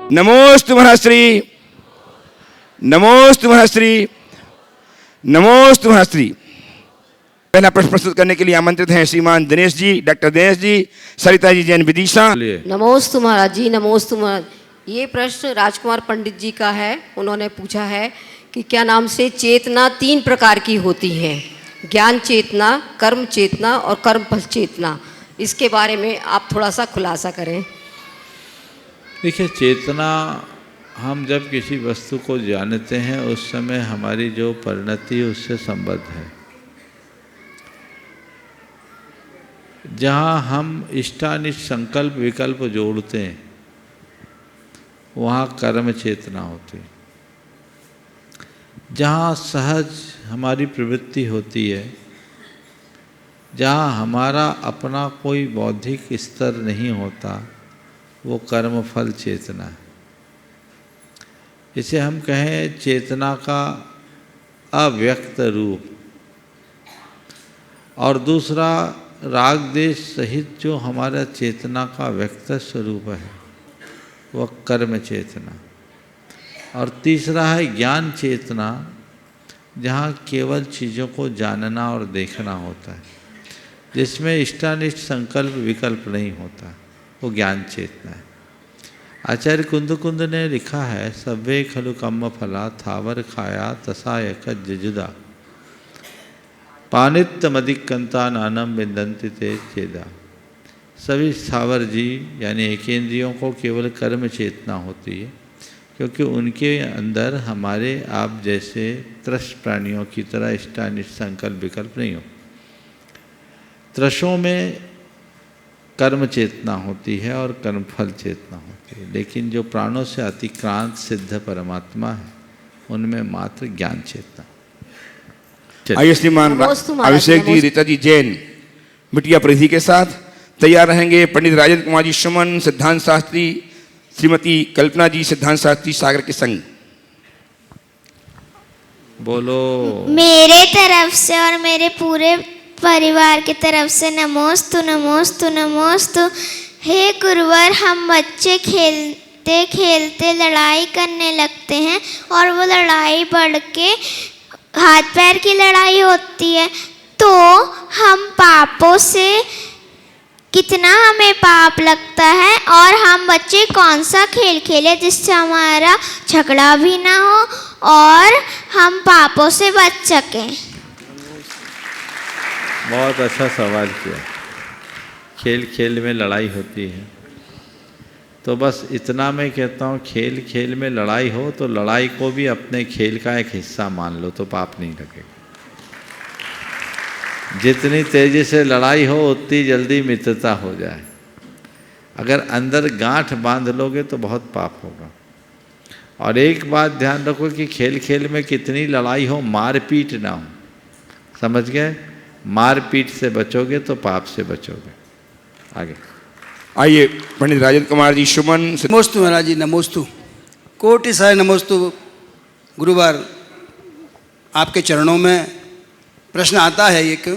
नमोस्तु महाश्री, नमोस्तु महाश्री, नमोस्तु महाश्री। पहला प्रश्न प्रस्तुत करने के लिए आमंत्रित हैं श्रीमान दिनेश जी, डॉक्टर दिनेश जी, सरिता जी, जैन विदिशा। नमोस्तु महाराज जी, नमोस्तु महाराज। ये प्रश्न राजकुमार पंडित जी का है। उन्होंने पूछा है कि क्या नाम से चेतना 3 प्रकार की होती है, ज्ञान चेतना, कर्म चेतना और कर्म फल चेतना। इसके बारे में आप थोड़ा सा खुलासा करें। देखिए, चेतना हम जब किसी वस्तु को जानते हैं उस समय हमारी जो परिणति उससे संबद्ध है। जहाँ हम इष्टानिष्ट संकल्प विकल्प जोड़ते हैं वहाँ कर्म चेतना होती है। जहाँ सहज हमारी प्रवृत्ति होती है, जहाँ हमारा अपना कोई बौद्धिक स्तर नहीं होता, वो कर्म फल चेतना है। इसे हम कहें चेतना का अव्यक्त रूप। और दूसरा, राग देश सहित जो हमारा चेतना का व्यक्त स्वरूप है वह कर्म चेतना। और तीसरा है ज्ञान चेतना, जहाँ केवल चीज़ों को जानना और देखना होता है, जिसमें इष्टानिष्ट संकल्प विकल्प नहीं होता, वो ज्ञान चेतना है। आचार्य कुंद ने लिखा है, सव्वे खलु कम्म फला थावर खाया तसायक जजुदा पानित्यमधिकंता नानम बिंदंति ते चेदा। सभी स्थावर जी यानी एकेंद्रियों को केवल कर्म चेतना होती है, क्योंकि उनके अंदर हमारे आप जैसे त्रस्त प्राणियों की तरह इष्टानिष्ट संकल्प विकल्प नहीं हो। त्रसों में कर्म चेतना होती है और कर्मफल चेतना होती है, लेकिन जो प्राणों से अतिक्रांत सिद्ध परमात्मा है उनमें मात्र ज्ञान चेतना। आइए श्रीमान अभिषेक जी, रीता जी जैन बिटिया परिधि के साथ तैयार रहेंगे। पंडित राजेंद्र कुमार जी सुमन सिद्धांत शास्त्री, श्रीमती कल्पना जी सिद्धांत शास्त्री सागर के संग। बोलो। मेरे तरफ से और मेरे पूरे परिवार की तरफ से नमोस्तु नमोस्तु नमोस्तु। हे गुरुवर, हम बच्चे खेलते खेलते लड़ाई करने लगते हैं और वो लड़ाई बढ़ के हाथ पैर की लड़ाई होती है, तो हम पापों से कितना हमें पाप लगता है, और हम बच्चे कौन सा खेल खेले जिससे हमारा झगड़ा भी ना हो और हम पापों से बच सकें। बहुत अच्छा सवाल किया। खेल खेल में लड़ाई होती है, तो बस इतना मैं कहता हूँ, खेल खेल में लड़ाई हो तो लड़ाई को भी अपने खेल का एक हिस्सा मान लो, तो पाप नहीं लगेगा। जितनी तेज़ी से लड़ाई हो उतनी जल्दी मित्रता हो जाए। अगर अंदर गांठ बांध लोगे तो बहुत पाप होगा। और एक बात ध्यान रखो कि खेल खेल में कितनी लड़ाई हो, मारपीट ना हो। समझ गए? मारपीट से बचोगे तो पाप से बचोगे। आगे आइए पंडित राजेंद्र कुमार जी सुमन। नमोस्तु महाराज जी, नमोस्तु, कोटि साय नमोस्तु। गुरुवार आपके चरणों में प्रश्न आता है। एक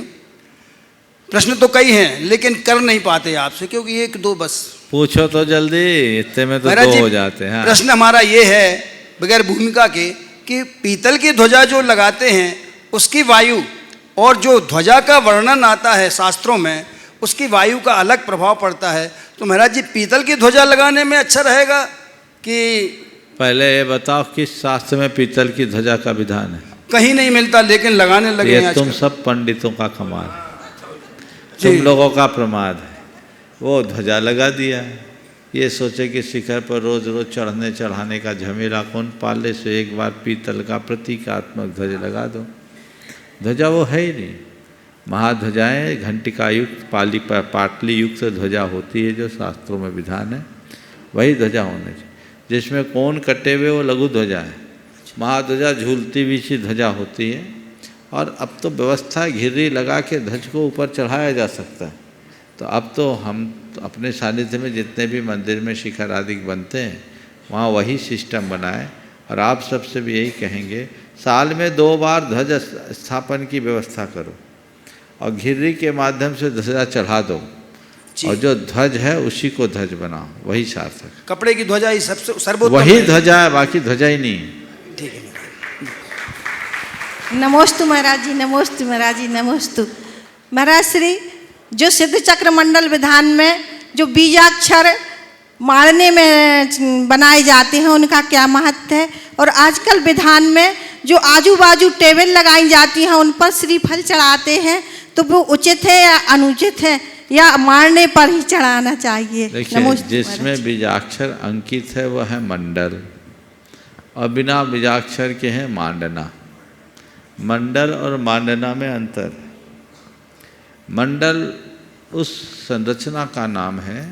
प्रश्न तो कई हैं लेकिन कर नहीं पाते आपसे, क्योंकि एक दो बस पूछो तो जल्दी, इतने में तो दो हो जाते हैं। प्रश्न हमारा ये है बगैर भूमिका के कि पीतल की ध्वजा जो लगाते हैं उसकी वायु और जो ध्वजा का वर्णन आता है शास्त्रों में उसकी वायु का अलग प्रभाव पड़ता है। तो महाराज जी, पीतल की ध्वजा लगाने में अच्छा रहेगा कि? पहले ये बताओ किस शास्त्र में पीतल की ध्वजा का विधान है? कहीं नहीं मिलता, लेकिन लगाने लगे हैं। तुम सब पंडितों का कमाल, तुम लोगों का प्रमाद है। वो ध्वजा लगा दिया, ये सोचे कि शिखर पर रोज रोज चढ़ने चढ़ाने का झमेला कौन पाले, से एक बार पीतल का प्रतीकात्मक ध्वज लगा दो। ध्वजा वो है ही नहीं। महाध्वजाएँ घंटिका युक्त पाटली युक्त ध्वजा होती है, जो शास्त्रों में विधान है वही ध्वजा होनी चाहिए। जिसमें कोण कटे हुए वो लघु ध्वजा है। महाध्वजा झूलती हुई सी ध्वजा होती है। और अब तो व्यवस्था घिर्री लगा के ध्वज को ऊपर चढ़ाया जा सकता है। तो अब तो हम अपने सानिध्य में जितने भी मंदिर में शिखर आदि बनते हैं वहाँ वही सिस्टम बनाए। और आप सबसे भी यही कहेंगे, साल में 2 बार ध्वज स्थापन की व्यवस्था करो और घिर्री के माध्यम से ध्वजा चढ़ा दो। और जो ध्वज है उसी को ध्वज बनाओ, वही सार्थक है। कपड़े की ध्वजा ही सबसे सर्वोत्तम वही है। ध्वजा है, बाकी ध्वजा ही नहीं है। ठीक है। नमोस्तु महाराज जी, नमोस्तु महाराज जी, नमोस्तु महाराज श्री। जो सिद्ध चक्र मंडल विधान में जो बीजाक्षर मारने में बनाए जाते हैं उनका क्या महत्व है, और आजकल विधान में जो आजू बाजू टेबल लगाई जाती हैं उन पर श्रीफल चढ़ाते हैं, तो वो उचित है या अनुचित है, या मारने पर ही चढ़ाना चाहिए? देखिए, जिसमें बीजाक्षर अंकित है वह है मंडल, और बिना बीजाक्षर के हैं मांडना। मंडल और मांडना में अंतर। मंडल उस संरचना का नाम है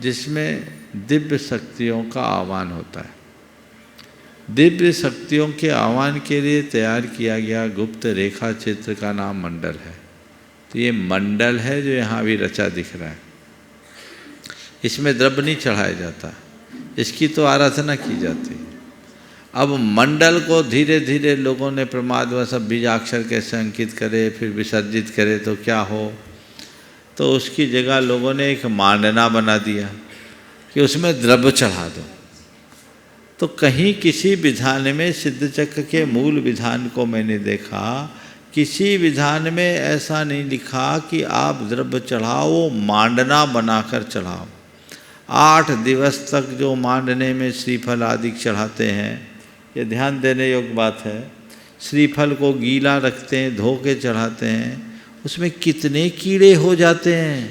जिसमें दिव्य शक्तियों का आह्वान होता है। दिव्य शक्तियों के आह्वान के लिए तैयार किया गया गुप्त रेखा चित्र का नाम मंडल है। तो ये मंडल है जो यहाँ भी रचा दिख रहा है। इसमें द्रव्य नहीं चढ़ाया जाता, इसकी तो आराधना की जाती है। अब मंडल को धीरे धीरे लोगों ने प्रमादवश सब बीजाक्षर कैसे अंकित करे फिर विसर्जित करे तो क्या हो, तो उसकी जगह लोगों ने एक मांडना बना दिया कि उसमें द्रव्य चढ़ा दो। तो कहीं किसी विधान में सिद्ध चक्र के मूल विधान को मैंने देखा, किसी विधान में ऐसा नहीं लिखा कि आप द्रव्य चढ़ाओ, मांडना बनाकर चढ़ाओ। 8 दिवस तक जो मांडने में श्रीफल आदि चढ़ाते हैं, ये ध्यान देने योग्य बात है। श्रीफल को गीला रखते हैं, धो के चढ़ाते हैं, उसमें कितने कीड़े हो जाते हैं,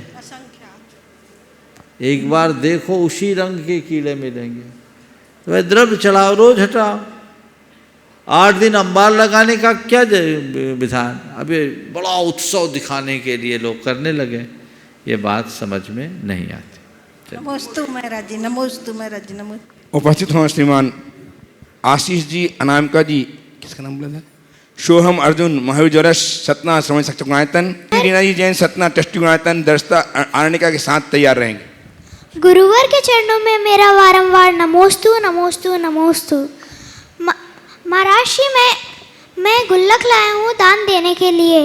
एक बार देखो उसी रंग के कीड़े मिलेंगे। तो वह द्रव्य चढ़ाओ, रोज हटाओ। 8 दिन अंबार लगाने का क्या विधान? अभी बड़ा उत्सव दिखाने के लिए लोग करने लगे, ये बात समझ में नहीं आती। नमोस्तु महाराज जी, नमोस्तु महाराज जी, नमोस्तु। उपस्थित हों श्रीमान आशीष जी, अनामिका जी, किसका नाम बोला था, सोहम अर्जुन महाविजरस सतना श्रवण शिक्षक गुणायतन, रीना जी जैन सतना ट्रस्टी गुणायतन, दर्शता आरणिका के साथ तैयार रहेंगे। गुरुवर के चरणों में मेरा वारंवार नमोस्तु नमोस्तु नमोस्तु। महाराज जी, मैं गुल्लक लाया हूँ दान देने के लिए।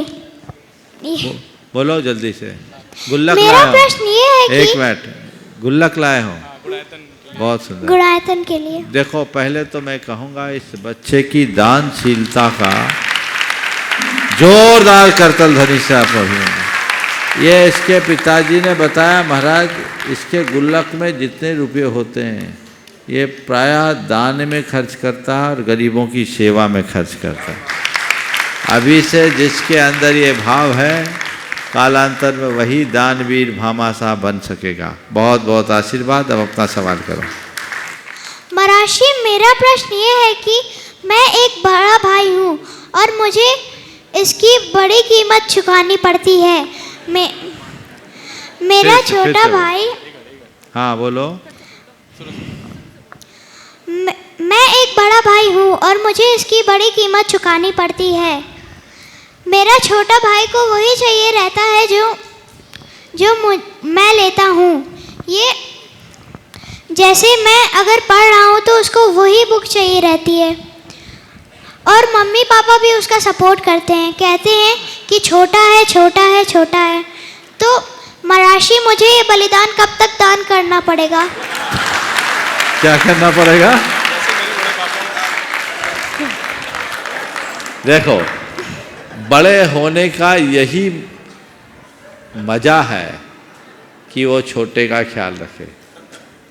बोलो जल्दी से। गुल्लक मेरा लाए हो? प्रश्न ये है कि एक मिनट, गुल्लक लाए हो? बहुत सुंदर। गुणायतन के लिए। देखो, पहले तो मैं कहूँगा इस बच्चे की दानशीलता का जोरदार करतल ध्वनि से आप अभिनंदन। ये इसके पिताजी ने बताया, महाराज इसके गुल्लक में जितने रुपये होते हैं ये प्रायः दान में खर्च करता है और गरीबों की सेवा में खर्च करता है। अभी से जिसके अंदर ये भाव है, कालांतर में वही दानवीर भामाशाह बन सकेगा। बहुत बहुत आशीर्वाद। अब अपना सवाल करो। महाराज जी, मेरा प्रश्न ये है कि मैं एक बड़ा भाई हूँ और मुझे इसकी बड़ी कीमत चुकानी पड़ती है। मेरा छोटा भाई, हाँ बोलो। मैं एक बड़ा भाई हूँ और मुझे इसकी बड़ी कीमत चुकानी पड़ती है। मेरा छोटा भाई को वही चाहिए रहता है जो मैं लेता हूँ। ये जैसे मैं अगर पढ़ रहा हूँ तो उसको वही बुक चाहिए रहती है, और मम्मी पापा भी उसका सपोर्ट करते हैं, कहते हैं कि छोटा है छोटा है छोटा है। तो महाराज जी, मुझे ये बलिदान कब तक दान करना पड़ेगा? क्या करना पड़ेगा? देखो, बड़े होने का यही मज़ा है कि वो छोटे का ख्याल रखे।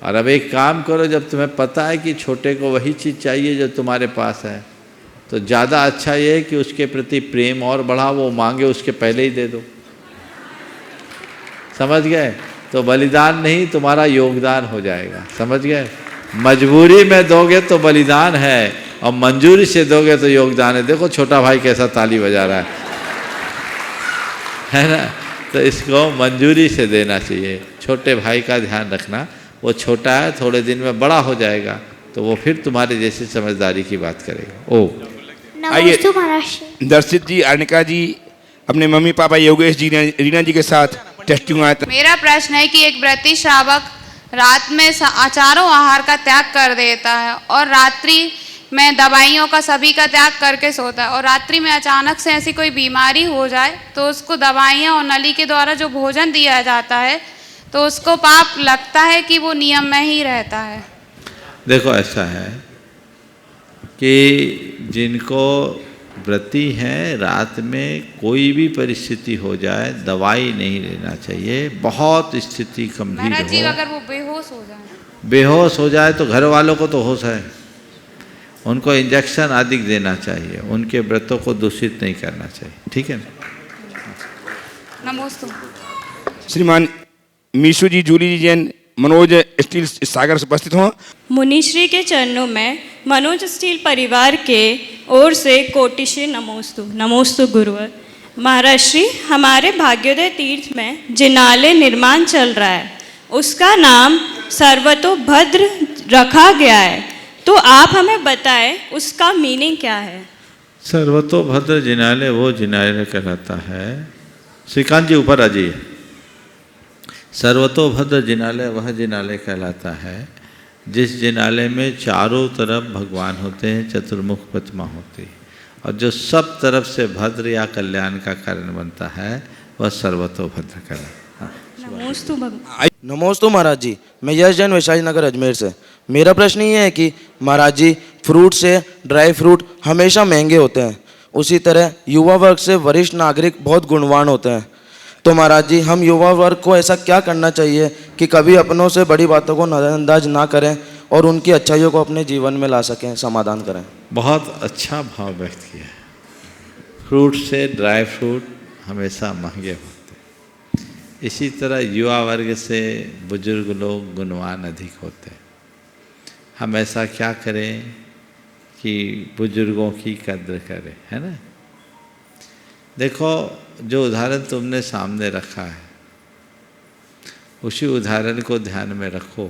और अब एक काम करो, जब तुम्हें पता है कि छोटे को वही चीज़ चाहिए जो तुम्हारे पास है, तो ज़्यादा अच्छा ये है कि उसके प्रति प्रेम और बढ़ा, वो मांगे उसके पहले ही दे दो। समझ गए? तो बलिदान नहीं, तुम्हारा योगदान हो जाएगा। समझ गए? मजबूरी में दोगे तो बलिदान है, और मंजूरी से दोगे तो योगदान है। देखो छोटा भाई कैसा ताली बजा रहा है ना? तो इसको मंजूरी से देना चाहिए। छोटे भाई का ध्यान रखना, वो छोटा है, थोड़े दिन में बड़ा हो जाएगा तो वो फिर तुम्हारे जैसी समझदारी की बात करेगा। ओ आइए, दर्शित जी, आरणिका जी अपने मम्मी पापा योगेश जी, रीना जी के साथ टेस्टिंग आया था। मेरा प्रश्न है कि एक व्रती श्रावक रात में चारों आहार का त्याग कर देता है और रात्रि मैं दवाइयों का सभी का त्याग करके सोता है और रात्रि में अचानक से ऐसी कोई बीमारी हो जाए तो उसको दवाइयाँ और नली के द्वारा जो भोजन दिया जाता है तो उसको पाप लगता है कि वो नियम में ही रहता है। देखो ऐसा है कि जिनको व्रती हैं, रात में कोई भी परिस्थिति हो जाए दवाई नहीं लेना चाहिए। बहुत स्थिति गंभीर महाराज जी हो, अगर वो बेहोश हो जाए, बेहोश हो जाए तो घर वालों को तो होश है, उनको इंजेक्शन आदि देना चाहिए, उनके व्रतों को दूषित नहीं करना चाहिए। ठीक है ना? नमोस्तु। श्रीमान मीशु जी, जूली जी जैन, मनोज स्टील सागर से उपस्थित हों। मुनिश्री के चरणों में मनोज स्टील परिवार के ओर से कोटिशे नमोस्तु। नमोस्तु गुरुवर। महाराज श्री, हमारे भाग्योदय तीर्थ में जिनालय निर्माण चल रहा है, उसका नाम सर्वतोभद्र रखा गया है, तो आप हमें बताएं उसका मीनिंग क्या है? सर्वतोभद्र जिनालय वो जिनालय कहलाता है, श्रीकांत जी ऊपर आ जाइए। सर्वतोभद्र जिनालय वह जिनालय कहलाता है जिस जिनालय में चारों तरफ भगवान होते हैं, चतुर्मुख प्रतिमा होती है, और जो सब तरफ से भद्र या कल्याण का कारण बनता है वह सर्वतोभद्र कहलाता है। नमोस्तु भगवान। नमोस्तु महाराज जी, मैं यश जैन वैशाली नगर अजमेर से। मेरा प्रश्न ये है कि महाराज जी, फ्रूट से ड्राई फ्रूट हमेशा महंगे होते हैं, उसी तरह युवा वर्ग से वरिष्ठ नागरिक बहुत गुणवान होते हैं, तो महाराज जी हम युवा वर्ग को ऐसा क्या करना चाहिए कि कभी अपनों से बड़ी बातों को नज़रअंदाज ना करें और उनकी अच्छाइयों को अपने जीवन में ला सकें, समाधान करें? बहुत अच्छा भाव व्यक्त किया है। फ्रूट से ड्राई फ्रूट हमेशा महंगे होते हैं, इसी तरह युवा वर्ग से बुजुर्ग लोग गुणवान अधिक होते हैं। हम ऐसा क्या करें कि बुजुर्गों की कद्र करें, है ना? देखो, जो उदाहरण तुमने सामने रखा है उसी उदाहरण को ध्यान में रखो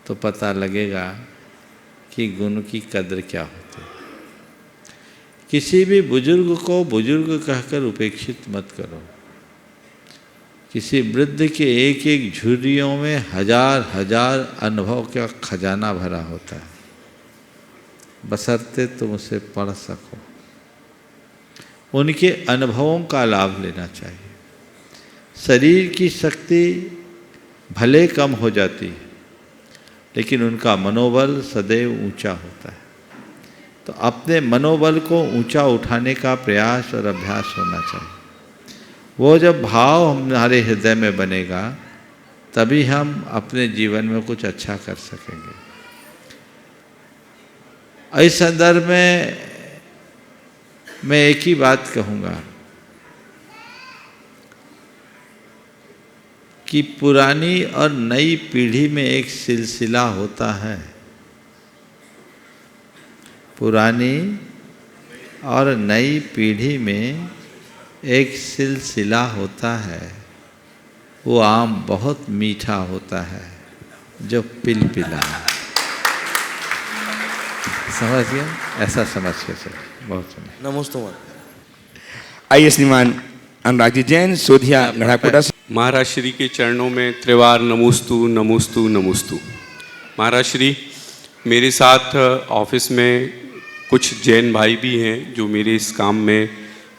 तो पता लगेगा कि गुण की कद्र क्या होती है। किसी भी बुजुर्ग को बुजुर्ग कहकर उपेक्षित मत करो। किसी वृद्ध के एक एक झुर्रियों में हजार हजार अनुभव का खजाना भरा होता है, बशर्ते तुम उसे पढ़ सको। उनके अनुभवों का लाभ लेना चाहिए। शरीर की शक्ति भले कम हो जाती है लेकिन उनका मनोबल सदैव ऊंचा होता है, तो अपने मनोबल को ऊंचा उठाने का प्रयास और अभ्यास होना चाहिए। वो जब भाव हमारे हृदय में बनेगा तभी हम अपने जीवन में कुछ अच्छा कर सकेंगे। इस संदर्भ में मैं एक ही बात कहूँगा कि पुरानी और नई पीढ़ी में एक सिलसिला होता है। पुरानी और नई पीढ़ी में एक सिलसिला होता है। वो आम बहुत मीठा होता है जो पिलपिला। समझ गया? ऐसा समझ के चलो। बहुत सुंदर। नमोस्तु। आइए श्रीमान अनुराग जी जैन, सोधिया लड़ाकोटा से। महाराज श्री के चरणों में त्रिवार नमोस्तु नमोस्तु नमोस्तु। महाराज श्री, मेरे साथ ऑफिस में कुछ जैन भाई भी हैं जो मेरे इस काम में,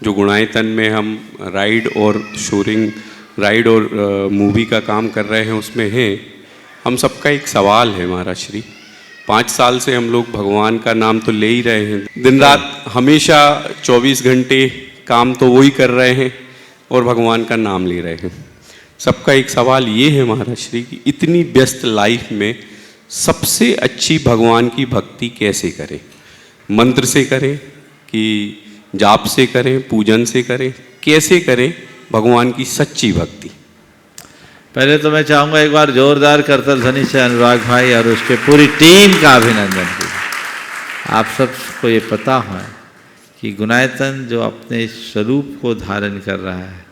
जो गुणायतन में हम राइड और शोरिंग, राइड और मूवी का काम कर रहे हैं उसमें हैं। हम सबका एक सवाल है महाराज श्री, 5 साल से हम लोग भगवान का नाम तो ले ही रहे हैं, दिन रात हमेशा 24 घंटे काम तो वही कर रहे हैं और भगवान का नाम ले रहे हैं। सबका एक सवाल ये है महाराज श्री कि इतनी व्यस्त लाइफ में सबसे अच्छी भगवान की भक्ति कैसे करें? मंत्र से करें कि जाप से करें, पूजन से करें, कैसे करें भगवान की सच्ची भक्ति? पहले तो मैं चाहूँगा एक बार जोरदार करतल ध्वनि से अनुराग भाई और उसके पूरी टीम का अभिनंदन कीजिए। आप सबको ये पता है कि गुणायतन जो अपने इस स्वरूप को धारण कर रहा है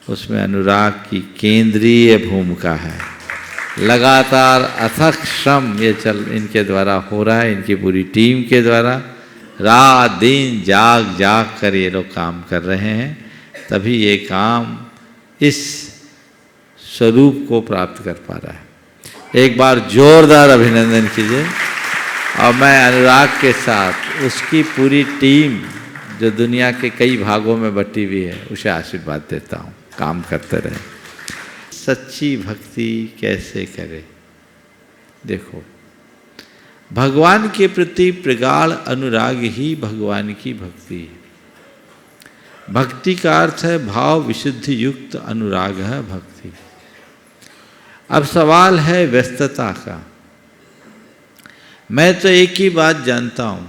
उसमें अनुराग की केंद्रीय भूमिका है। लगातार अथक श्रम ये इनके द्वारा हो रहा है, इनकी पूरी टीम के द्वारा रात दिन जाग जाग कर ये लोग काम कर रहे हैं, तभी ये काम इस स्वरूप को प्राप्त कर पा रहा है। एक बार जोरदार अभिनंदन कीजिए। और मैं अनुराग के साथ उसकी पूरी टीम जो दुनिया के कई भागों में बटी हुई है उसे आशीर्वाद देता हूँ, काम करते रहे। सच्ची भक्ति कैसे करे? देखो, भगवान के प्रति प्रगाढ़ अनुराग ही भगवान की भक्ति है। भक्ति का अर्थ है भाव विशुद्धि युक्त अनुराग है भक्ति। अब सवाल है व्यस्तता का। मैं तो एक ही बात जानता हूं,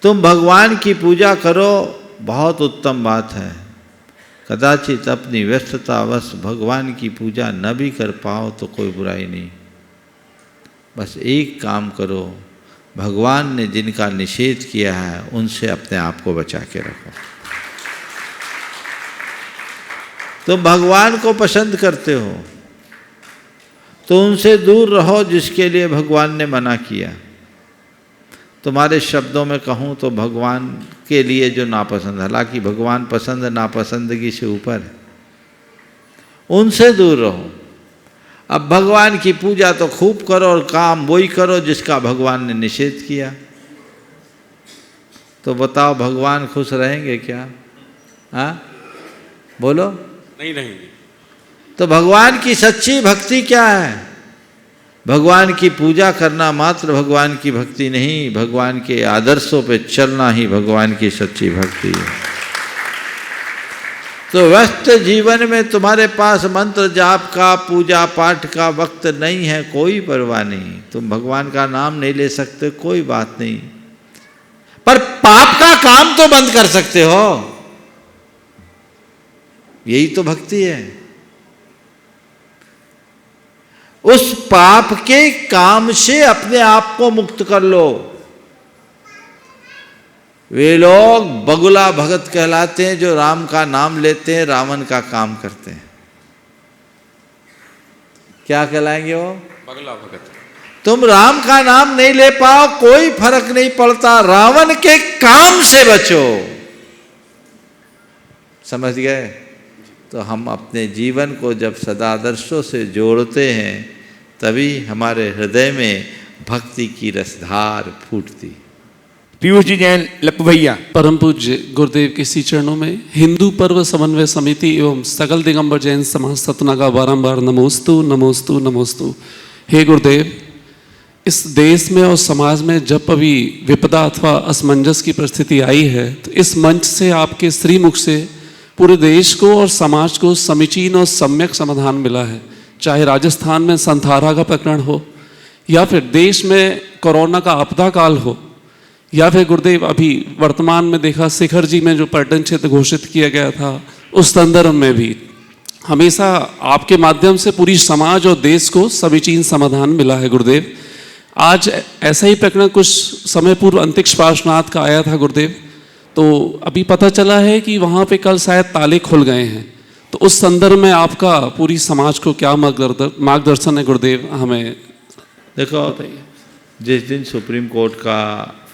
तुम भगवान की पूजा करो, बहुत उत्तम बात है। कदाचित अपनी व्यस्ततावश भगवान की पूजा न भी कर पाओ तो कोई बुराई नहीं। बस एक काम करो, भगवान ने जिनका निषेध किया है उनसे अपने आप को बचा के रखो। तुम भगवान को पसंद करते हो तो उनसे दूर रहो जिसके लिए भगवान ने मना किया। तुम्हारे शब्दों में कहूँ तो भगवान के लिए जो नापसंद, हालांकि भगवान पसंद नापसंदगी से ऊपर है, उनसे दूर रहो। अब भगवान की पूजा तो खूब करो और काम वही करो जिसका भगवान ने निषेध किया। तो बताओ भगवान खुश रहेंगे क्या? हाँ बोलो। नहीं रहेंगे। तो भगवान की सच्ची भक्ति क्या है? भगवान की पूजा करना मात्र भगवान की भक्ति नहीं, भगवान के आदर्शों पे चलना ही भगवान की सच्ची भक्ति है। तो व्यस्त जीवन में तुम्हारे पास मंत्र जाप का, पूजा पाठ का वक्त नहीं है, कोई परवाह नहीं। तुम भगवान का नाम नहीं ले सकते, कोई बात नहीं, पर पाप का काम तो बंद कर सकते हो। यही तो भक्ति है। उस पाप के काम से अपने आप को मुक्त कर लो। वे लोग बगुला भगत कहलाते हैं जो राम का नाम लेते हैं, रावण का काम करते हैं। क्या कहलाएंगे वो? बगुला भगत। तुम राम का नाम नहीं ले पाओ, कोई फर्क नहीं पड़ता, रावण के काम से बचो। समझ गए? तो हम अपने जीवन को जब सदादर्शों से जोड़ते हैं तभी हमारे हृदय में भक्ति की रसधार फूटती। पीयूष जी जैन, लप्पू भैया। परम पूज्य गुरुदेव के श्री चरणों में हिंदू पर्व समन्वय समिति एवं सकल दिगंबर जैन समाज सतना का बारंबार नमोस्तु नमोस्तु नमोस्तु। हे गुरुदेव, इस देश में और समाज में जब कभी विपदा अथवा असमंजस की परिस्थिति आई है तो इस मंच से आपके श्रीमुख से पूरे देश को और समाज को समीचीन और सम्यक समाधान मिला है। चाहे राजस्थान में संथारा का प्रकरण हो, या फिर देश में कोरोना का आपदा काल हो, या फिर गुरुदेव अभी वर्तमान में देखा शिखर जी में जो पर्यटन क्षेत्र घोषित किया गया था, उस संदर्भ में भी हमेशा आपके माध्यम से पूरी समाज और देश को समीचीन समाधान मिला है गुरुदेव। आज ऐसा ही प्रकरण कुछ समय पूर्व अंतरिक्ष पार्श्वनाथ का आया था गुरुदेव, तो अभी पता चला है कि वहाँ पे कल शायद ताले खुल गए हैं। तो उस संदर्भ में आपका पूरी समाज को क्या मार्गदर्शन है गुरुदेव, हमें देखो बताइए। जिस दिन सुप्रीम कोर्ट का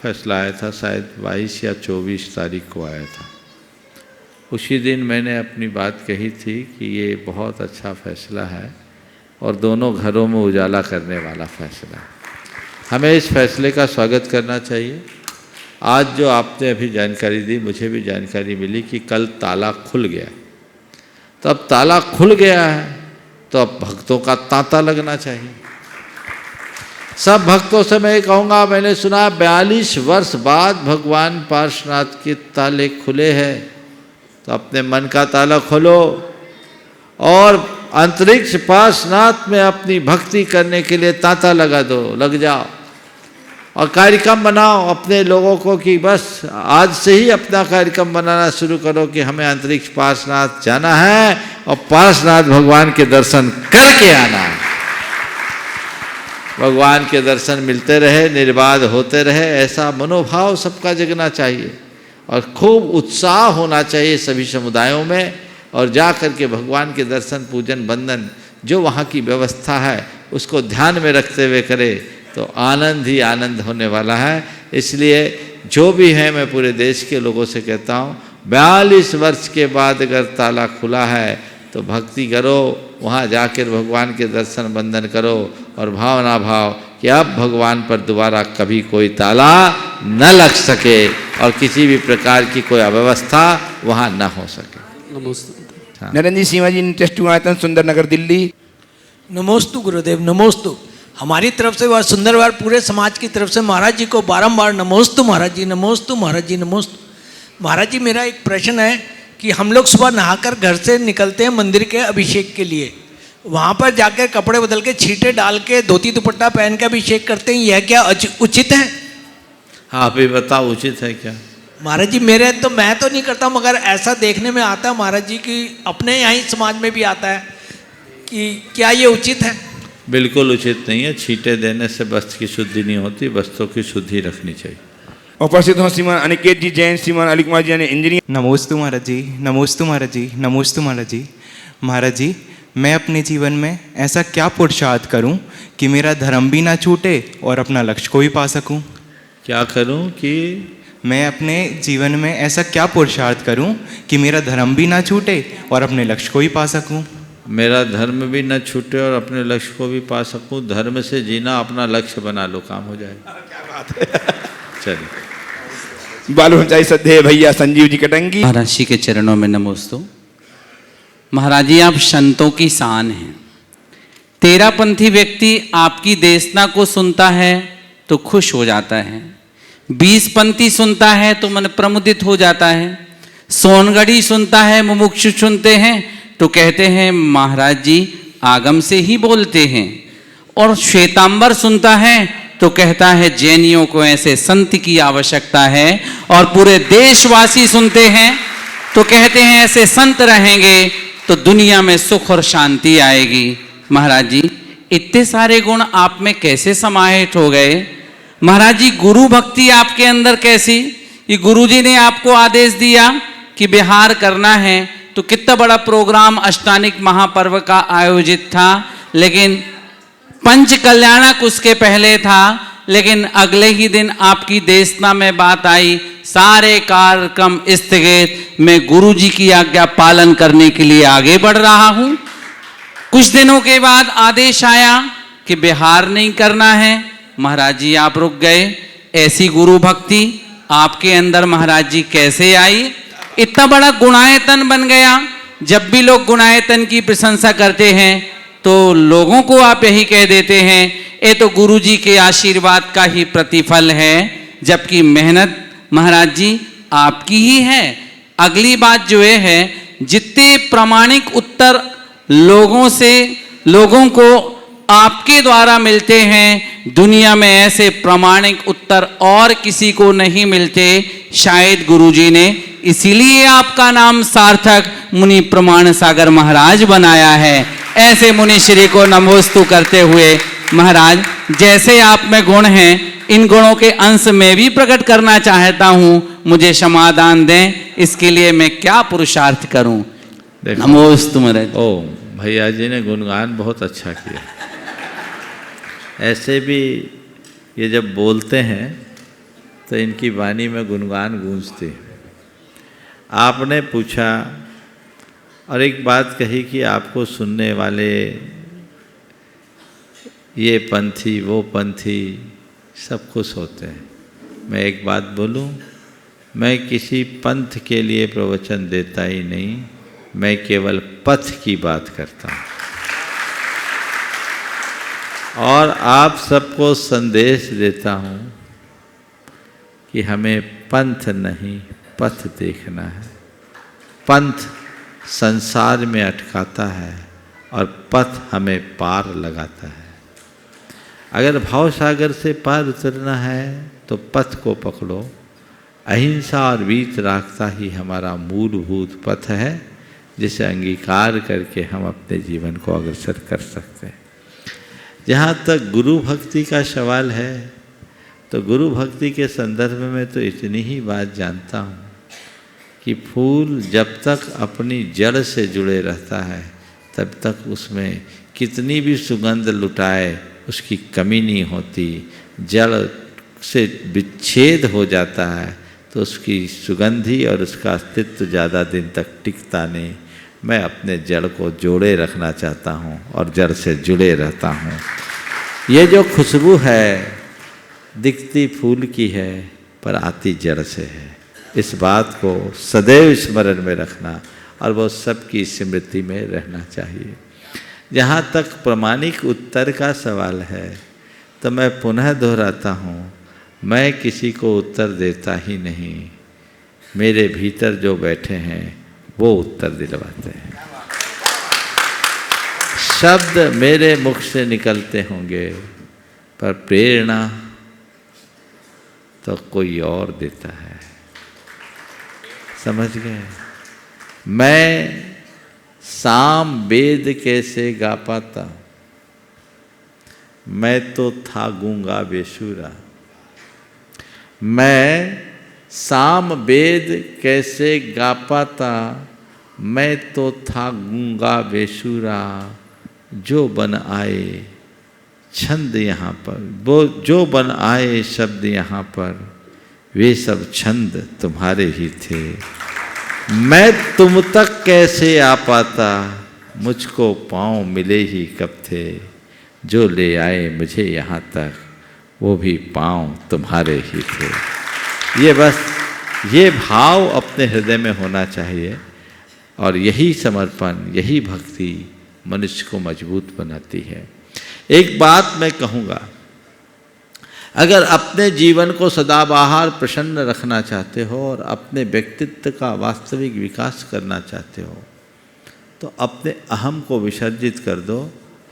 फैसला आया था, शायद 22 या 24 तारीख को आया था, उसी दिन मैंने अपनी बात कही थी कि ये बहुत अच्छा फैसला है और दोनों घरों में उजाला करने वाला फैसला है। हमें इस फैसले का स्वागत करना चाहिए। आज जो आपने अभी जानकारी दी, मुझे भी जानकारी मिली कि कल ताला खुल गया। तो अब ताला खुल गया है तो अब भक्तों का तांता लगना चाहिए। सब भक्तों से मैं कहूँगा, मैंने सुना 42 वर्ष बाद भगवान पार्श्वनाथ के ताले खुले हैं, तो अपने मन का ताला खोलो और अंतरिक्ष पार्श्वनाथ में अपनी भक्ति करने के लिए तांता लगा दो, लग जाओ और कार्यक्रम बनाओ अपने लोगों को कि बस आज से ही अपना कार्यक्रम बनाना शुरू करो कि हमें अंतरिक्ष पार्श्वनाथ जाना है और पार्श्वनाथ भगवान के दर्शन करके आना है। भगवान के दर्शन मिलते रहे, निर्बाध होते रहे, ऐसा मनोभाव सबका जगना चाहिए और खूब उत्साह होना चाहिए सभी समुदायों में। और जा कर के भगवान के दर्शन पूजन बंदन जो वहाँ की व्यवस्था है उसको ध्यान में रखते हुए करे तो आनंद ही आनंद होने वाला है। इसलिए जो भी है, मैं पूरे देश के लोगों से कहता हूँ, 42 वर्ष के बाद अगर ताला खुला है तो भक्ति करो, वहाँ जाकर भगवान के दर्शन बंदन करो और भावना भाव कि कि अब भगवान पर दोबारा कभी कोई ताला न लग सके और किसी भी प्रकार की कोई अव्यवस्था वहाँ न हो सके। नमोस्तु। नरेंद्र जी सीमा जी, टेस्टू आयतन, सुंदर नगर, दिल्ली। नमोस्तु गुरुदेव, नमोस्तु। हमारी तरफ से व सुंदरवार पूरे समाज की तरफ से महाराज जी को बारंबार नमोस्तु महाराज जी, नमोस्तु महाराज जी, नमोस्तु। महाराज जी, मेरा एक प्रश्न है कि हम लोग सुबह नहाकर घर से निकलते हैं मंदिर के अभिषेक के लिए, वहाँ पर जाकर कपड़े बदल के छींटे डाल के धोती दुपट्टा पहन के अभिषेक करते हैं, यह क्या उचित है? हाँ, अभी बताओ उचित है क्या? महाराज जी, मैं तो नहीं करता, मगर ऐसा देखने में आता है महाराज जी कि अपने यहाँ ही समाज में भी आता है कि क्या ये उचित है? बिल्कुल उचित नहीं है। छींटे देने से वस्त्र की शुद्धि नहीं होती, वस्त्रों की शुद्धि रखनी चाहिए। उपस्थित हो श्रीमान अनिकेत जी जैन, श्रीमान अली कुमार जी इंजीनियर। नमोस्तु महाराज जी, नमोस्तु महाराज जी, नमोस्तु महाराज जी। महाराज जी, मैं अपने जीवन में ऐसा क्या पुरुषार्थ करूं कि मेरा धर्म भी ना छूटे और अपना लक्ष्य को भी पा सकूं? क्या करूं कि मैं अपने जीवन में ऐसा क्या पुरुषार्थ करूं कि मेरा धर्म भी ना छूटे और अपने लक्ष्य को भी पा सकूं? मेरा धर्म भी न छूटे और अपने लक्ष्य को भी पा सकूं। धर्म से जीना अपना लक्ष्य बना लो, काम हो जाएगा। क्या बात है। चलिए। बालू पंचायत सदस्य भैया संजीव जी कटंगी। महाराज जी के चरणों में नमोस्तु। महाराज जी, आप संतों की शान हैं। तेरापंथी व्यक्ति आपकी देशना को सुनता है तो खुश हो जाता है, 20पंथी सुनता है तो मन प्रमुदित हो जाता है, सोनगढ़ी सुनता है, मुमुक्षु सुनते हैं तो कहते हैं महाराज जी आगम से ही बोलते हैं, और श्वेतांबर सुनता है तो कहता है जैनियों को ऐसे संत की आवश्यकता है, और पूरे देशवासी सुनते हैं तो कहते हैं ऐसे संत रहेंगे तो दुनिया में सुख और शांति आएगी। महाराज जी, इतने सारे गुण आप में कैसे समाहित हो गए? महाराज जी, गुरु भक्ति आपके अंदर कैसी? ये गुरु जी ने आपको आदेश दिया कि बिहार करना है तो कितना बड़ा प्रोग्राम अष्टानिक महापर्व का आयोजित था, लेकिन पंच कल्याणक उसके पहले था, लेकिन अगले ही दिन आपकी देशना में बात आई, सारे कार्यक्रम स्थगित, मैं गुरु जी की आज्ञा पालन करने के लिए आगे बढ़ रहा हूं। कुछ दिनों के बाद आदेश आया कि बिहार नहीं करना है। महाराज जी आप रुक गए। ऐसी गुरु भक्ति आपके अंदर महाराज जी कैसे आई? इतना बड़ा गुणायतन बन गया। जब भी लोग गुणायतन की प्रशंसा करते हैं तो लोगों को आप यही कह देते हैं ये तो गुरु जी के आशीर्वाद का ही प्रतिफल है, जबकि मेहनत महाराज जी आपकी ही है। अगली बात जो ये है, जितने प्रामाणिक उत्तर लोगों को आपके द्वारा मिलते हैं, दुनिया में ऐसे प्रामाणिक उत्तर और किसी को नहीं मिलते। शायद गुरुजी ने इसीलिए आपका नाम सार्थक मुनि प्रमाण सागर महाराज बनाया है। ऐसे मुनि श्री को नमोस्तु करते हुए महाराज, जैसे आप में गुण हैं, इन गुणों के अंश में भी प्रकट करना चाहता हूँ, मुझे समाधान दें। इसके लिए मैं क्या पुरुषार्थ करूँ? नमोस्तु महाराज। ओ भैया जी ने गुणगान बहुत अच्छा किया। ऐसे भी ये जब बोलते हैं तो इनकी वाणी में गुणगान गूंजती। आपने पूछा और एक बात कही कि आपको सुनने वाले ये पंथी वो पंथी सब खुश होते हैं। मैं एक बात बोलूं, मैं किसी पंथ के लिए प्रवचन देता ही नहीं, मैं केवल पथ की बात करता हूँ और आप सबको संदेश देता हूँ कि हमें पंथ नहीं पथ देखना है। पंथ संसार में अटकाता है और पथ हमें पार लगाता है। अगर भाव सागर से पार उतरना है तो पथ को पकड़ो। अहिंसा और वीत राखता ही हमारा मूलभूत पथ है, जिसे अंगीकार करके हम अपने जीवन को अग्रसर कर सकते हैं। जहाँ तक गुरु भक्ति का सवाल है, तो गुरु भक्ति के संदर्भ में तो इतनी ही बात जानता हूँ कि फूल जब तक अपनी जड़ से जुड़े रहता है तब तक उसमें कितनी भी सुगंध लुटाए उसकी कमी नहीं होती। जड़ से विच्छेद हो जाता है तो उसकी सुगंधी और उसका अस्तित्व ज़्यादा दिन तक टिकता नहीं। मैं अपने जड़ को जोड़े रखना चाहता हूँ और जड़ से जुड़े रहता हूँ। ये जो खुशबू है दिखती फूल की है पर आती जड़ से है। इस बात को सदैव स्मरण में रखना और वो सबकी स्मृति में रहना चाहिए। जहाँ तक प्रामाणिक उत्तर का सवाल है तो मैं पुनः दोहराता हूँ, मैं किसी को उत्तर देता ही नहीं, मेरे भीतर जो बैठे हैं वो उत्तर दिलवाते हैं। शब्द मेरे मुख से निकलते होंगे पर प्रेरणा तो कोई और देता है। समझ गए? मैं साम वेद कैसे गा पाता, मैं तो था गूंगा बेसुरा। मैं साम वेद कैसे गा पाता, मैं तो था गूंगा बेसुरा। जो बन आए छंद यहाँ पर, वो जो बन आए शब्द यहाँ पर, वे सब छंद तुम्हारे ही थे। मैं तुम तक कैसे आ पाता, मुझको पाँव मिले ही कब थे। जो ले आए मुझे यहाँ तक, वो भी पाँव तुम्हारे ही थे। ये बस ये भाव अपने हृदय में होना चाहिए और यही समर्पण, यही भक्ति मनुष्य को मजबूत बनाती है। एक बात मैं कहूँगा, अगर अपने जीवन को सदाबहार प्रसन्न रखना चाहते हो और अपने व्यक्तित्व का वास्तविक विकास करना चाहते हो तो अपने अहम को विसर्जित कर दो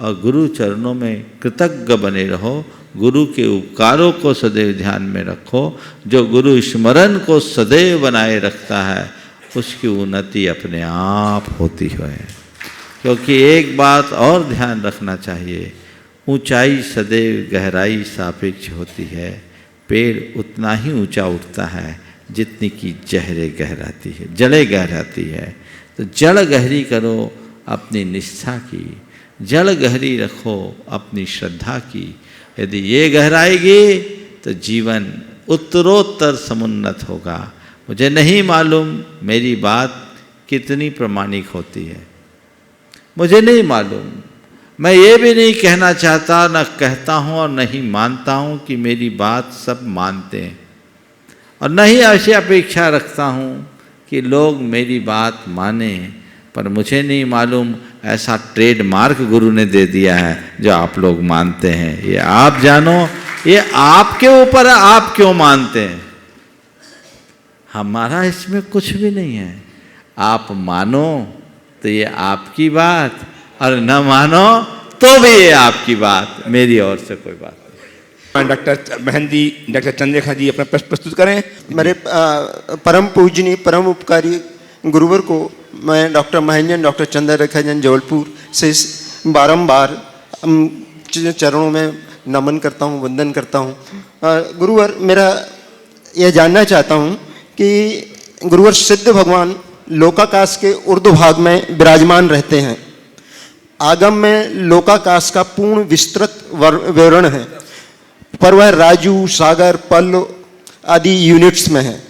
और गुरु चरणों में कृतज्ञ बने रहो। गुरु के उपकारों को सदैव ध्यान में रखो। जो गुरु स्मरण को सदैव बनाए रखता है उसकी उन्नति अपने आप होती है। क्योंकि एक बात और ध्यान रखना चाहिए, ऊंचाई सदैव गहराई सापेक्ष होती है। पेड़ उतना ही ऊंचा उठता है जितनी की जड़ें गहराती है। तो जड़ गहरी करो अपनी निष्ठा की, जड़ गहरी रखो अपनी श्रद्धा की। यदि ये गहराएगी तो जीवन उत्तरोत्तर समुन्नत होगा। मुझे नहीं मालूम मेरी बात कितनी प्रामाणिक होती है, मुझे नहीं मालूम। मैं ये भी नहीं कहना चाहता, न कहता हूँ और नहीं मानता हूँ कि मेरी बात सब मानते हैं, और न ही ऐसी अपेक्षा रखता हूँ कि लोग मेरी बात माने। पर मुझे नहीं मालूम ऐसा ट्रेडमार्क गुरु ने दे दिया है जो आप लोग मानते हैं। ये आप जानो, ये आपके ऊपर है, आप क्यों मानते हैं। हमारा इसमें कुछ भी नहीं है। आप मानो तो ये आपकी बात, और न मानो तो भी ये आपकी बात, मेरी ओर से कोई बात नहीं। डॉक्टर मेहंदी, डॉक्टर चंद्रलेखा जी अपना प्रश्न प्रस्तुत करें। मेरे परम पूजनीय परम उपकारी गुरुवर को मैं डॉक्टर महेंद्र डॉक्टर चंद्रलेखा जैन जबलपुर से बारंबार चरणों में नमन करता हूँ, वंदन करता हूँ। गुरुवर, मेरा यह जानना चाहता हूँ कि गुरुवर सिद्ध भगवान लोकाकाश के ऊर्ध्व भाग में विराजमान रहते हैं। आगम में लोकाकाश का पूर्ण विस्तृत विवरण है, पर वह राजू, सागर, पल आदि यूनिट्स में है।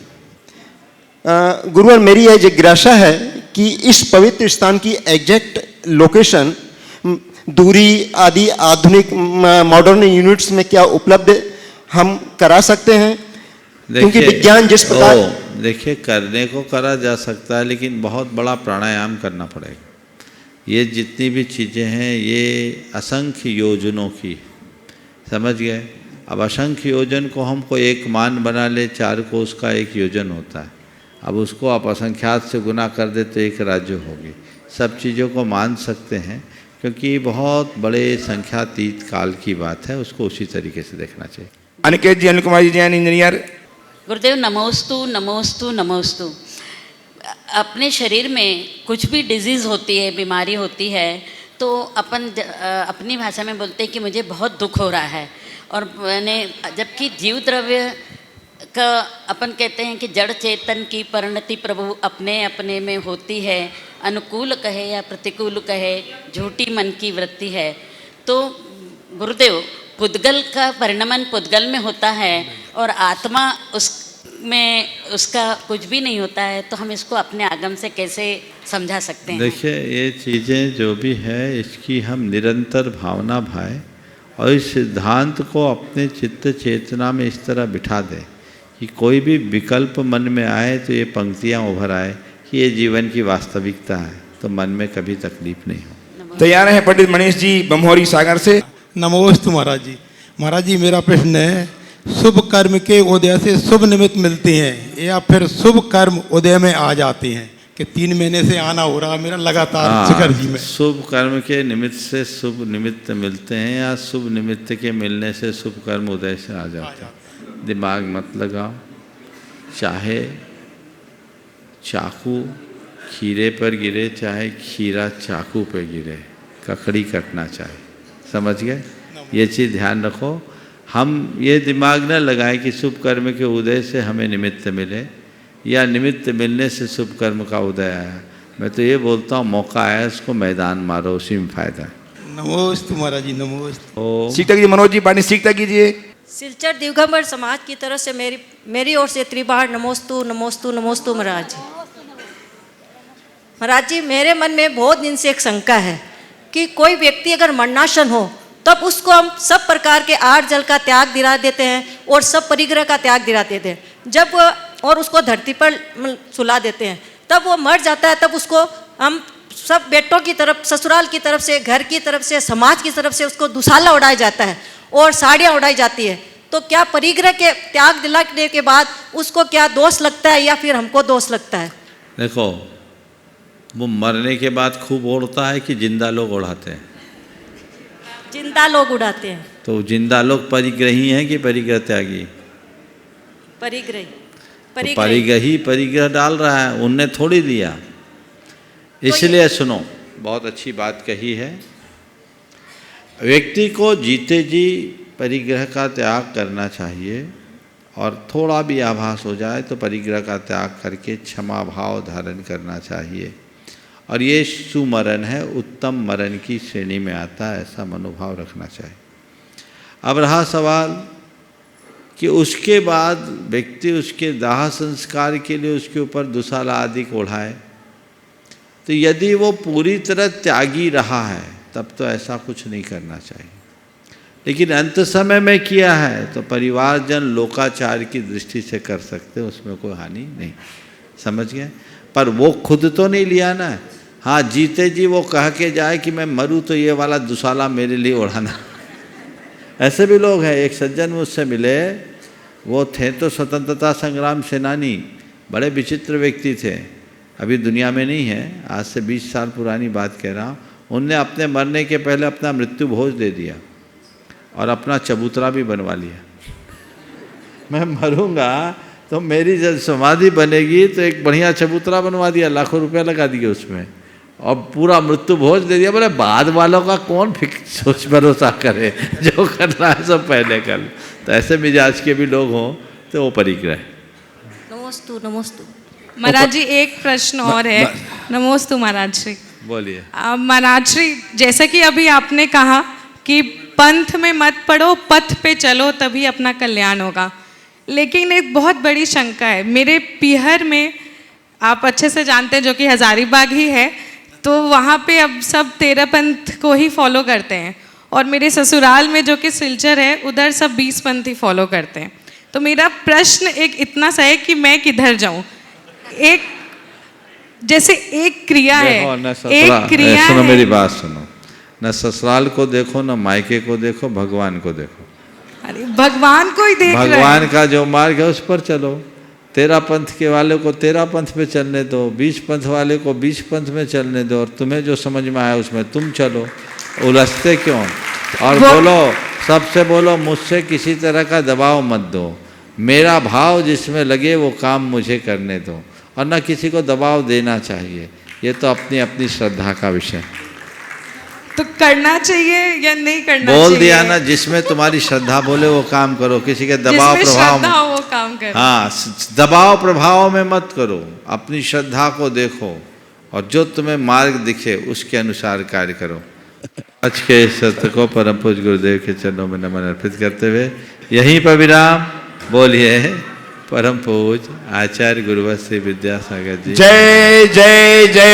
गुरुवर, मेरी यह जिज्ञासा है कि इस पवित्र स्थान की एग्जैक्ट लोकेशन, दूरी आदि आधुनिक मॉडर्न यूनिट्स में क्या उपलब्ध हम करा सकते हैं? क्योंकि विज्ञान जिस प्रकार देखिए, करने को करा जा सकता है, लेकिन बहुत बड़ा प्राणायाम करना पड़ेगा। ये जितनी भी चीज़ें हैं ये असंख्य योजनों की, समझ गए। अब असंख्य योजन को हमको एक मान बना ले, 4 को उसका एक योजन होता है। अब उसको आप असंख्यात से गुना कर दे तो एक राज्य होगी। सब चीज़ों को मान सकते हैं क्योंकि बहुत बड़े संख्यातीत काल की बात है, उसको उसी तरीके से देखना चाहिए। अनिकेत जी, अनिल कुमार जी, जैन इंजीनियर। गुरुदेव नमोस्तु नमोस्तु नमोस्तु। अपने शरीर में कुछ भी डिजीज़ होती है, बीमारी होती है, तो अपन अपनी भाषा में बोलते हैं कि मुझे बहुत दुख हो रहा है। और मैंने, जबकि जीव द्रव्य का अपन कहते हैं कि जड़ चेतन की परिणति प्रभु अपने अपने में होती है, अनुकूल कहे या प्रतिकूल कहे, झूठी मन की वृत्ति है। तो गुरुदेव, पुद्गल का परिणमन पुद्गल में होता है और आत्मा उसमें उसका कुछ भी नहीं होता है, तो हम इसको अपने आगम से कैसे समझा सकते हैं? देखिए, ये चीज़ें जो भी है इसकी हम निरंतर भावना भाए और इस सिद्धांत को अपने चित्त चेतना में इस तरह बिठा दें कि कोई भी विकल्प मन में आए तो ये पंक्तियाँ उभर आए कि ये जीवन की वास्तविकता है, तो मन में कभी तकलीफ नहीं हो। तैयार हैं पंडित मनीष जी बम्होरी सागर से। नमोस्तु महाराज जी। महाराज जी मेरा प्रश्न है, शुभ कर्म के उदय से शुभ निमित्त मिलते हैं या फिर शुभ कर्म उदय में आ जाते हैं? कि 3 महीने से आना हो रहा मेरा लगातार शिखर जी में। शुभ कर्म के निमित्त से शुभ निमित्त मिलते हैं या शुभ निमित्त के मिलने से शुभ कर्म उदय से आ जाते हैं। दिमाग मत लगाओ, चाहे चाकू खीरे पर गिरे चाहे खीरा चाकू पर गिरे, ककड़ी कटना चाहिए। समझ गए? ये चीज़ ध्यान रखो। हम ये दिमाग न लगाएं कि शुभ कर्म के उदय से हमें निमित्त मिले या निमित्त मिलने से शुभ कर्म का उदय आया। मैं तो ये बोलता हूँ मौका आया उसको मैदान मारो, उसी में फायदा है। नमोस्तु महाराज जी, नमोस्तु। सीखता कीजिए मनोज जी, पानी सीखता कीजिए। सिलचर दिगंबर समाज की तरफ से मेरी ओर से त्रिबार नमोस्तु नमोस्तु नमोस्तु महाराज जी। महाराज जी मेरे मन में बहुत दिन से एक शंका है कि कोई व्यक्ति अगर मरणासन हो तब उसको हम सब प्रकार के आड़ जल का त्याग दिला देते हैं और सब परिग्रह का त्याग दिला देते हैं। जब और उसको धरती पर सुला देते हैं, तब वो मर जाता है, तब उसको हम सब बेटों की तरफ, ससुराल की तरफ से, घर की तरफ से, समाज की तरफ से उसको दुसाला उड़ाया जाता है और साड़ियाँ उड़ाई जाती है। तो क्या परिग्रह के त्याग दिलाने के बाद उसको क्या दोष लगता है या फिर हमको दोष लगता है? देखो, वो मरने के बाद खूब उड़ता है कि जिंदा लोग उड़ाते हैं? जिंदा लोग उड़ाते हैं। तो जिंदा लोग परिग्रही हैं कि परिग्रह त्यागी? परिग्रही। तो परिग्रही परिग्रह डाल रहा है, उनने थोड़ी दिया। इसलिए सुनो, बहुत अच्छी बात कही है। व्यक्ति को जीते जी परिग्रह का त्याग करना चाहिए और थोड़ा भी आभास हो जाए तो परिग्रह का त्याग करके क्षमा भाव धारण करना चाहिए। और ये सुमरण है, उत्तम मरण की श्रेणी में आता है, ऐसा मनोभाव रखना चाहिए। अब रहा सवाल कि उसके बाद व्यक्ति उसके दाह संस्कार के लिए उसके ऊपर दुसाला आदि ओढ़ाए, तो यदि वो पूरी तरह त्यागी रहा है तब तो ऐसा कुछ नहीं करना चाहिए। लेकिन अंत समय में किया है तो परिवारजन लोकाचार की दृष्टि से कर सकते, उसमें कोई हानि नहीं। समझ गए? पर वो खुद तो नहीं लिया ना। हाँ, जीते जी वो कह के जाए कि मैं मरूँ तो ये वाला दुसाला मेरे लिए ओढ़ाना। ऐसे भी लोग हैं। एक सज्जन मुझसे मिले, वो थे तो स्वतंत्रता संग्राम सेनानी, बड़े विचित्र व्यक्ति थे, अभी दुनिया में नहीं है, आज से 20 साल पुरानी बात कह रहा हूँ। उनने अपने मरने के पहले अपना मृत्यु भोज दे दिया और अपना चबूतरा भी बनवा लिया। मैं मरूंगा तो मेरी जब समाधि बनेगी तो एक बढ़िया चबूतरा बनवा दिया, लाखों रुपया लगा दिए उसमें, और पूरा मृत्यु भोज दे दिया। बोले बाद वालों का कौन सोच भरोसा करे, जो करना है सब पहले कर। तो ऐसे मिजाज के भी लोग हों तो वो परिग्रह। नमोस्तु नमोस्तु। महाराज जी एक प्रश्न और है। नमोस्तु महाराज श्री। बोलिए। महाराज श्री, जैसा कि अभी आपने कहा कि पंथ में मत पड़ो, पथ पे चलो तभी अपना कल्याण होगा। लेकिन एक बहुत बड़ी शंका है मेरे पीहर में, आप अच्छे से जानते हैं, जो कि हजारीबाग ही है, तो वहाँ पे अब सब 13 पंथ को ही फॉलो करते हैं। और मेरे ससुराल में जो कि सिलचर है, उधर सब 20 पंथ ही फॉलो करते हैं। तो मेरा प्रश्न एक इतना सा है कि मैं किधर जाऊँ? एक जैसे एक क्रिया है, एक क्रिया सुनो है। मेरी बात सुनो, न ससुराल को देखो न मायके को देखो, भगवान को देखो। अरे भगवान को ही देख रहे हैं। भगवान का जो मार्ग है उस पर चलो। 13 पंथ के वाले को 13 पंथ पे चलने दो, 20 पंथ वाले को 20 पंथ में चलने दो, और तुम्हें जो समझ में आया उसमें तुम चलो। उलझते क्यों? और बोलो, सबसे बोलो, मुझसे किसी तरह का दबाव मत दो, मेरा भाव जिसमें लगे वो काम मुझे करने दो, और न किसी को दबाव देना चाहिए। ये तो अपनी अपनी श्रद्धा का विषय। तो करना चाहिए या नहीं करना चाहिए? बोल दिया ना, जिसमें तुम्हारी श्रद्धा बोले वो काम करो, किसी के दबाव प्रभाव में। वो काम करो। हाँ, दबाव प्रभाव में मत करो, अपनी श्रद्धा को देखो और जो तुम्हें मार्ग दिखे उसके अनुसार कार्य करो। आज के सत्र को परम पूज्य गुरुदेव के चरणों में नमन अर्पित करते हुए यहीं पर विराम। बोलिए परम पूज्य आचार्य गुरुवर श्री विद्यासागर जी। जय जय जय।